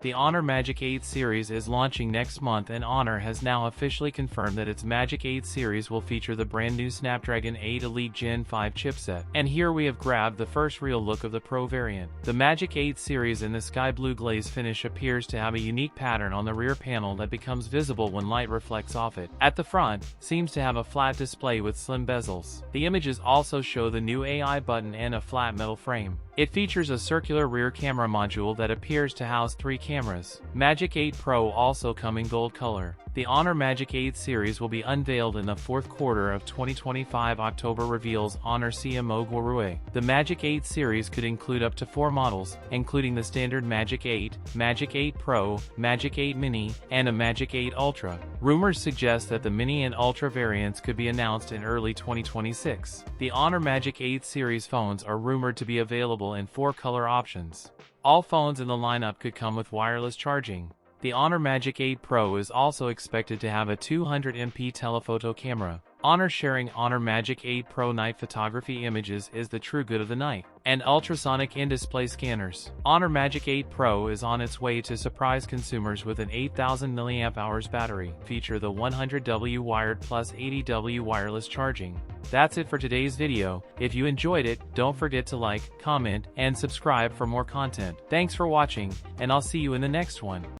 The Honor Magic 8 series is launching next month, and Honor has now officially confirmed that its Magic 8 series will feature the brand new Snapdragon 8 Elite Gen 5 chipset. And here we have grabbed the first real look of the Pro variant. The Magic 8 series in the sky blue glaze finish appears to have a unique pattern on the rear panel that becomes visible when light reflects off it. At the front, seems to have a flat display with slim bezels. The images also show the new AI button and a flat metal frame. It features a circular rear camera module that appears to house 3 cameras. Magic 8 Pro also come in gold color. The Honor Magic 8 series will be unveiled in the fourth quarter of 2025. October reveals Honor CMO Guarue. The Magic 8 series could include up to 4 models, including the standard Magic 8, Magic 8 Pro, Magic 8 Mini, and a Magic 8 Ultra. Rumors suggest that the Mini and Ultra variants could be announced in early 2026. The Honor Magic 8 series phones are rumored to be available in 4 color options. All phones in the lineup could come with wireless charging. The Honor Magic 8 Pro is also expected to have a 200MP telephoto camera. Honor sharing Honor Magic 8 Pro night photography images is the true good of the night. And ultrasonic in-display scanners. Honor Magic 8 Pro is on its way to surprise consumers with an 8000 mAh battery. Feature the 100W wired plus 80W wireless charging. That's it for today's video. If you enjoyed it, don't forget to like, comment, and subscribe for more content. Thanks for watching, and I'll see you in the next one.